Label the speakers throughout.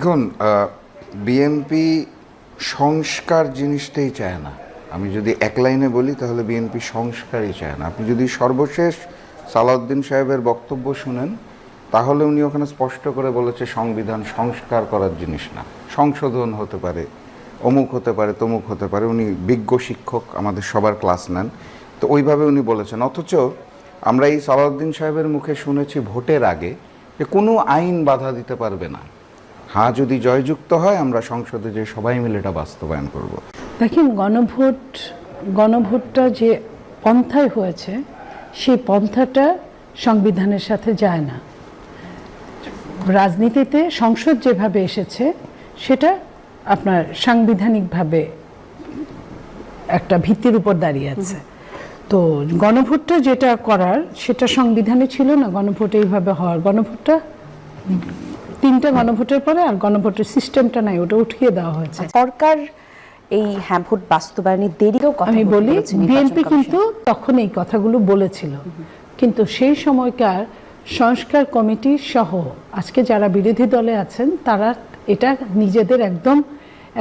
Speaker 1: দেখুন, বিএনপি সংস্কার জিনিসটাই চায় না। আমি যদি এক লাইনে বলি তাহলে বিএনপি সংস্কারই চায় না। আপনি যদি সর্বশেষ সালাউদ্দিন সাহেবের বক্তব্য শুনেন তাহলে উনি ওখানে স্পষ্ট করে বলেছে সংবিধান সংস্কার করার জিনিস না, সংশোধন হতে পারে, অমুক হতে পারে, তমুক হতে পারে। উনি বিজ্ঞ শিক্ষক, আমাদের সবার ক্লাস নেন, তো ওইভাবে উনি বলেছেন। অথচ আমরা এই সালাউদ্দিন সাহেবের মুখে শুনেছি ভোটের আগে যে কোনো আইন বাধা দিতে পারবে না, হ্যাঁ যদি জয়যুক্ত হয় আমরা সংসদে যে সবাই মিলে এটা বাস্তবায়ন করব।
Speaker 2: দেখেন, গণভোটটা যে পন্থায় হয়েছে সেই পন্থাটা সংবিধানের সাথে যায় না। রাজনীতিতে সংসদ যেভাবে এসেছে সেটা আপনার সাংবিধানিকভাবে একটা ভিত্তির উপর দাঁড়িয়ে আছে। তো গণভোটটা যেটা করার সেটা সংবিধানে ছিল না। গণভোট এইভাবে হওয়ার, গণভোটটা 3টা গণভোটের পরে আর গণভোটের সিস্টেমটা নাই, ওটা উঠিয়ে দেওয়া হয়েছে।
Speaker 3: সরকার এই হ্যাঁ ভোট বাস্তবায়নের দেরিও কথা
Speaker 2: আমি বলি, বিএনপি কিন্তু তখন এই কথাগুলো বলেছিল, কিন্তু সেই সময়কার সংস্কার কমিটি সহ আজকে যারা বিরোধী দলে আছেন তারা এটা নিজেদের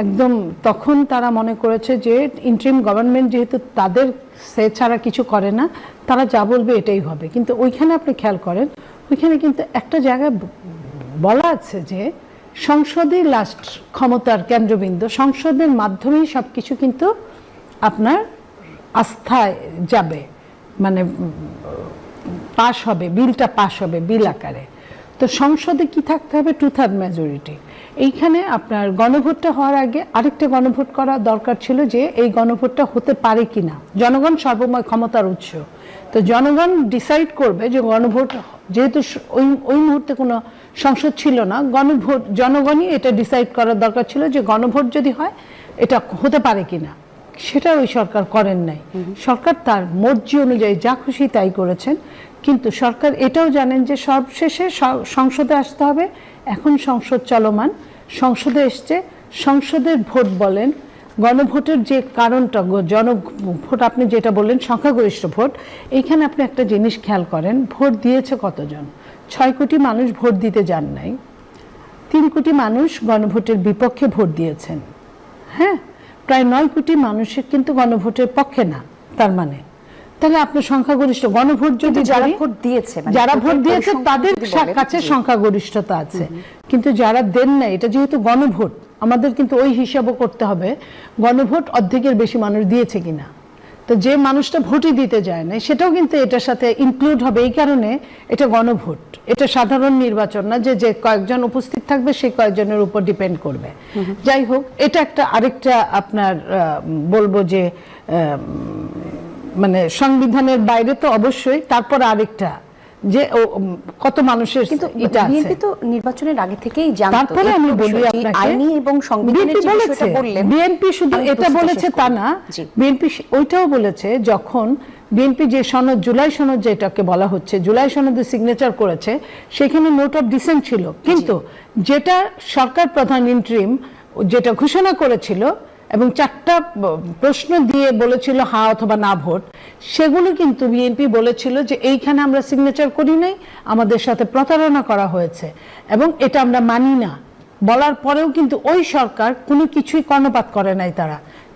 Speaker 2: একদম তখন তারা মনে করেছে যে ইন্টারিম গভর্নমেন্ট যেহেতু তাদের সে ছাড়া কিছু করে না, তারা যা বলবে এটাই হবে। কিন্তু ওইখানে আপনি খেয়াল করেন, ওইখানে কিন্তু একটা জায়গায় বলা আছে যে সংসদই লাস্ট ক্ষমতার কেন্দ্রবিন্দু, সংসদের মাধ্যমেই সব কিছু কিন্তু আপনার আস্থায় যাবে, মানে পাশ হবে, বিলটা পাশ হবে বিল আকারে। তো সংসদে কি থাকতে হবে? 2/3 মেজরিটি। এইখানে আপনার গণভোটটা হওয়ার আগে আরেকটা গণভোট করা দরকার ছিল, যে এই গণভোটটা হতে পারে কিনা। জনগণ সর্বময় ক্ষমতার উৎস, তো জনগণ ডিসাইড করবে যে গণভোট, যেহেতু ওই মুহূর্তে কোনো সংসদ ছিল না, গণভোট জনগণই এটা ডিসাইড করার দরকার ছিল যে গণভোট যদি হয় এটা হতে পারে কিনা। সেটা ওই সরকার করেন নাই। সরকার তার মর্জি অনুযায়ী যা খুশি তাই করেছেন। কিন্তু সরকার এটাও জানেন যে সবশেষে সংসদে আসতে হবে। এখন সংসদ চলমান, সংসদে এসছে, সংসদের ভোট বলেন, গণভোটের যে কারণটা জনভোট, আপনি যেটা বললেন সংখ্যাগরিষ্ঠ ভোট, এইখানে আপনি একটা জিনিস খেয়াল করেন, ভোট দিয়েছে কতজন? 6 কোটি মানুষ ভোট দিতে যান নাই, 3 কোটি মানুষ গণভোটের বিপক্ষে ভোট দিয়েছেন। হ্যাঁ, প্রায় 9 কোটি মানুষের কিন্তু গণভোটের পক্ষে না। তার মানে তাহলে আপনার সংখ্যাগরিষ্ঠ গণভোট যদি যারা ভোট দিয়েছে তাদের কাছে সংখ্যাগরিষ্ঠতা আছে, কিন্তু যারা দেন না, এটা যেহেতু গণভোট, আমাদের কিন্তু ওই হিসাবও করতে হবে গণভোট অর্ধেকের বেশি মানুষ দিয়েছে কিনা। তো যে মানুষটা ভোটই দিতে যায় না সেটাও কিন্তু এটার সাথে ইনক্লুড হবে। এই কারণে এটা গণভোট, এটা সাধারণ নির্বাচন না যে কয়েকজন উপস্থিত থাকবে সেই কয়েকজনের উপর ডিপেন্ড করবে। যাই হোক, এটা একটা আরেকটা আপনার বলবো যে মানে সংবিধানের বাইরে তো অবশ্যই, তারপর আরেকটা যে কত মানুষের
Speaker 3: কিন্তু
Speaker 2: এটা আছে।
Speaker 3: বিএনপি তো নির্বাচনের আগে থেকেই জানতো।
Speaker 2: তারপরে আমি বলি আপনাকে,
Speaker 3: আইনি এবং সংবিধানের যে বিষয়টা বললেন,
Speaker 2: বিএনপি শুধু এটা বলেছে তা না, বিএনপি ওইটাও বলেছে যখন বিএনপি যে সনদ, জুলাই সনদ যেটাকে বলা হচ্ছে, জুলাই সনদে সিগনেচার করেছে, সেখানে নোট অফ ডিসেন্ট ছিল, কিন্তু যেটা সরকার প্রধান ইন্টারিম যেটা ঘোষণা করেছিল এবং 4টা প্রশ্ন দিয়ে বলেছিল হ্যাঁ অথবা না ভোট, সেগুলো কিন্তু বিএনপি বলেছিল যে এইখানে আমরা সিগনেচার করি নাই, আমাদের সাথে প্রতারণা করা হয়েছে এবং এটা আমরা মানি না। বলার পরেও কিন্তু ওই সরকার কোনো কিছুই কর্ণপাত করে নাই,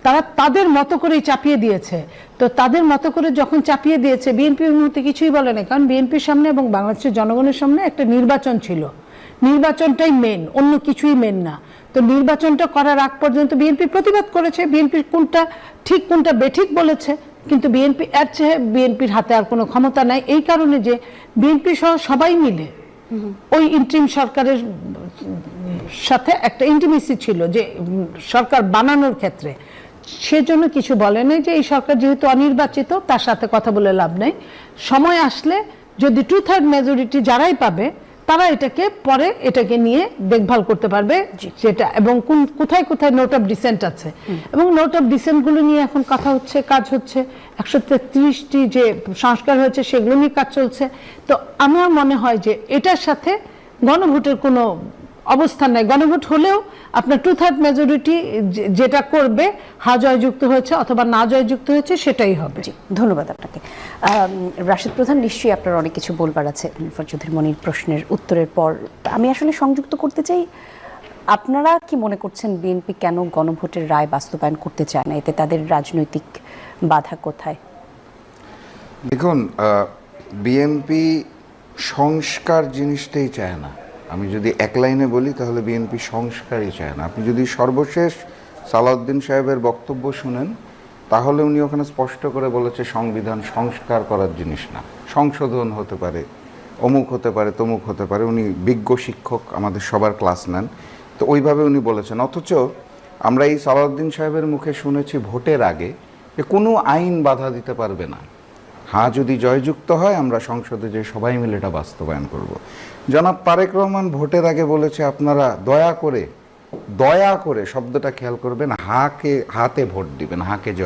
Speaker 2: তারা তাদের মতো করেই চাপিয়ে দিয়েছে। তো তাদের মতো করে যখন চাপিয়ে দিয়েছে, বিএনপি ওই মুহূর্তে কিছুই বলে না, কারণ বিএনপির সামনে এবং বাংলাদেশের জনগণের সামনে একটা নির্বাচন ছিল, নির্বাচনটাই মেন, অন্য কিছুই মেন না। তো নির্বাচনটা করার আগ পর্যন্ত বিএনপি প্রতিবাদ করেছে, বিএনপি কোনটা ঠিক কোনটা বেঠিক বলেছে, কিন্তু বিএনপি এর চেয়ে বিএনপির হাতে আর কোনো ক্ষমতা নাই। এই কারণে যে বিএনপি সহ সবাই মিলে ওই ইন্টারিম সরকারের সাথে একটা ইন্টিমেসি ছিল যে সরকার বানানোর ক্ষেত্রে, সেজন্য কিছু বলে নাই যে এই সরকার যেহেতু অনির্বাচিত তার সাথে কথা বলে লাভ নেই, সময় আসলে যদি 2/3 মেজরিটি যারাই পাবে তারা এটাকে নিয়ে দেখভাল করতে পারবে সেটা, এবং কোথায় কোথায় নোট অফ ডিসেন্ট আছে, এবং নোট অফ ডিসেন্টগুলো নিয়ে এখন কথা হচ্ছে, কাজ হচ্ছে। 133টি যে সংস্কার হয়েছে সেগুলো নিয়ে কাজ চলছে। তো আমার মনে হয় যে এটার সাথে গণভোটের কোনো অবস্থান নাই। গণভোট হলেও আপনার 2/3 মেজরিটি যেটা করবে, হ্যাঁ জয়যুক্ত হয়েছে অথবা না জয়যুক্ত হয়েছে সেটাই হবে।
Speaker 3: ধন্যবাদ আপনাকে। রাশেদ প্রধান, নিশ্চয়ই আপনার অনেক কিছু বলবার আছে চৌধুরী মনির প্রশ্নের উত্তরের পর। আমি আসলে সংযুক্ত করতে চাই আপনারা কি মনে করছেন বিএনপি কেন গণভোটের রায় বাস্তবায়ন করতে চায় না? এতে তাদের রাজনৈতিক বাধা কোথায়?
Speaker 1: দেখুন, বিএনপি সংস্কার জিনিসটাই চায় না। আমি যদি এক লাইনে বলি তাহলে বিএনপি সংস্কারই চায় না। আপনি যদি সর্বশেষ সালাউদ্দিন সাহেবের বক্তব্য শুনেন তাহলে উনি ওখানে স্পষ্ট করে বলেছে সংবিধান সংস্কার করার জিনিস না, সংশোধন হতে পারে, অমুক হতে পারে, তমুক হতে পারে। উনি বিজ্ঞ শিক্ষক, আমাদের সবার ক্লাস নেন, তো ওইভাবে উনি বলেছেন। অথচ আমরা এই সালাউদ্দিন সাহেবের মুখে শুনেছি ভোটের আগে যে কোনো আইন বাধা দিতে পারবে না, হ্যাঁ যদি জয়যুক্ত হয় আমরা সংসদে যে সবাই মিলে এটা বাস্তবায়ন করব। জনাব তারেক রহমান ভোটের আগে বলেছে আপনারা দয়া করে শব্দটা খেয়াল করবেন, হাতে ভোট দিবেন, হাকে জয়